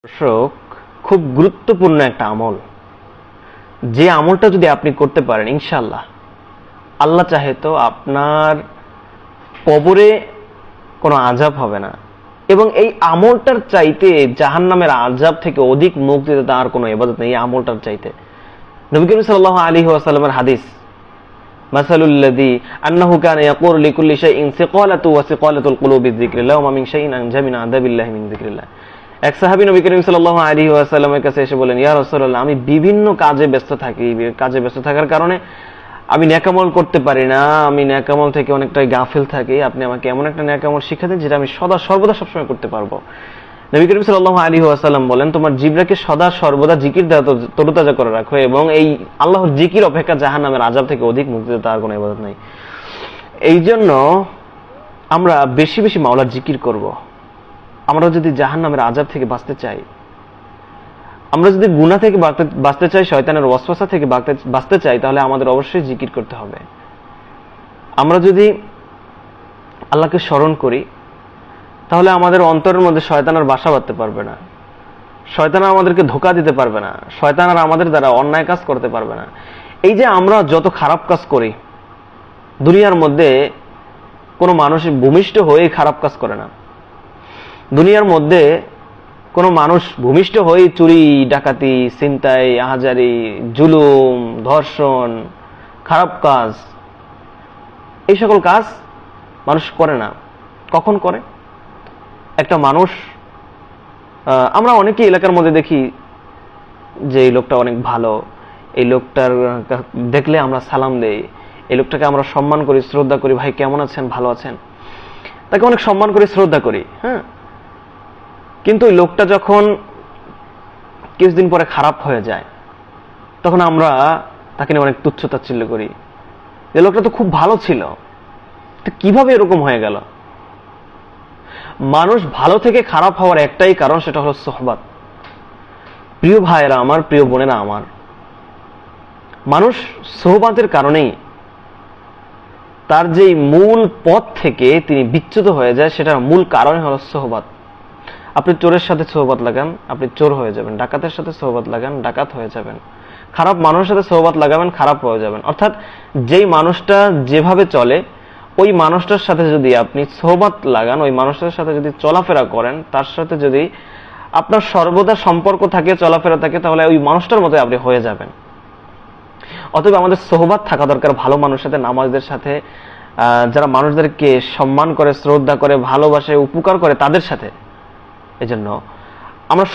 দর্শক, খুব গুরুত্বপূর্ণ একটা আমল, যে আমলটা যদি আপনি করতে পারেন ইনশাআল্লাহ, আল্লাহ চাহে তো আপনার কবরে কোনো আযাব হবে না, এবং এই আমলটার চাইতে জাহান্নামের আযাব থেকে অধিক মুক্তিদাতা আর কোনো ইবাদত নেই। এই আমলটার চাইতে নবী করিম সাল্লাল্লাহু আলাইহি ওয়াসাল্লামের হাদিস, মাসালুল্লাযী আন্নাহু কানা ইয়াকুলু লিকুল্লি শাইইন সিকালাতু ওয়া সিকালাতুল কুলুবি যিকরিল্লাহ ওয়া মা মিন শাইইন আনজা মিন আযাবিল্লাহি মিন যিকরিল্লাহ। এক সাহাবী নবী করিম সাল্লাল্লাহু আলাইহি ওয়াসাল্লামের কাছে এসে বলেন, ইয়া রাসূলুল্লাহ, আমি বিভিন্ন কাজে ব্যস্ত থাকি, কাজে ব্যস্ত থাকার কারণে আমি নেকামল করতে পারি না, আমি নেকামল থেকে অনেকটাই গাফিল থাকি, আপনি আমাকে এমন একটা নেকামল শিক্ষা দিন যেটা আমি সদা সর্বদা সবসময় করতে পারবো। নবী করিম সাল্লাল্লাহু আলাইহি ওয়াসাল্লাম বলেন, তোমার জিহ্বাকে সদা সর্বদা জিকির দ্বারা তরুতাজা করে রাখো, এবং এই আল্লাহর জিকির অপেক্ষা জাহান্নামের আযাব থেকে অধিক মুক্তিদাতা আর কোনো ইবাদত নাই। এই জন্য আমরা বেশি বেশি মাওলার জিকির করব। আমরা যদি জাহান্নামের আযাব থেকে বাঁচতে চাই, আমরা যদি গুনাহ থেকে বাঁচতে চাই, শয়তানের ওয়াসওয়াসা থেকে বাঁচতে চাই, তাহলে আমাদের অবশ্যই জিকির করতে হবে। আমরা যদি আল্লাহকে স্মরণ করি, তাহলে আমাদের অন্তরের মধ্যে শয়তান আর বাসা বাঁধতে পারবে না, শয়তান আমাদেরকে ধোঁকা দিতে পারবে না, শয়তান আর আমাদের দ্বারা অন্যায় কাজ করতে পারবে না। এই যে আমরা যত খারাপ কাজ করি, দুনিয়ার মধ্যে কোনো মানুষ ভূমিষ্ঠ হয়ে খারাপ কাজ করে না। দুনিয়ার মধ্যে কোনো মানুষ ভূমিষ্ঠ হয়ে চুরি, ডাকাতি, ছিনতাই, আহাজারি, জুলুম, ধর্ষণ, খারাপ কাজ, এই সকল কাজ মানুষ করে না। কখন করে? একটা মানুষ, আমরা অনেকেই এলাকার মধ্যে দেখি যে এই লোকটা অনেক ভালো, এই লোকটার দেখলে আমরা সালাম দেই, এই লোকটাকে আমরা সম্মান করি, শ্রদ্ধা করি, ভাই কেমন আছেন, ভালো আছেন, তাকে অনেক সম্মান করি, শ্রদ্ধা করি। হ্যাঁ, কিন্তু ওই লোকটা যখন কিছুদিন পরে খারাপ হয়ে যায়, তখন আমরা তাকে নিয়ে অনেক তুচ্ছ তাচ্ছিল্য করি, যে লোকটা তো খুব ভালো ছিল, তো কিভাবে এরকম হয়ে গেল? মানুষ ভালো থেকে খারাপ হওয়ার একটাই কারণ, সেটা হলো সোহবাত। প্রিয় ভাইয়েরা আমার, প্রিয় বোনেরা আমার, মানুষ সোহবাতের কারণেই তার যে মূল পথ থেকে তিনি বিচ্যুত হয়ে যায়, সেটার মূল কারণ হলো সোহবাত। আপনি চোরের সাথে সোহবাত লাগান, আপনি চোর হয়ে যাবেন। ডাকাতের সাথে সোহবাত লাগান, ডাকাত হয়ে যাবেন। খারাপ মানুষের সাথে সোহবাত লাগাবেন, খারাপ হয়ে যাবেন। অর্থাৎ যেই মানুষটা যেভাবে চলে, ওই মানুষটার সাথে যদি আপনি সোহবাত লাগান, ওই মানুষটার সাথে যদি চলাফেরা করেন, তার সাথে যদি আপনার সর্বদা সম্পর্ক থাকে, চলাফেরা থাকে, তাহলে ওই মানুষটার মতো আপনি হয়ে যাবেন। অতএব আমাদের সোহবাত থাকা দরকার ভালো মানুষের সাথে, নামাজদের সাথে, যারা মানুষদেরকে সম্মান করে, শ্রদ্ধা করে, ভালোবাসে, উপকার করে, তাদের সাথে। এজন্য আমরা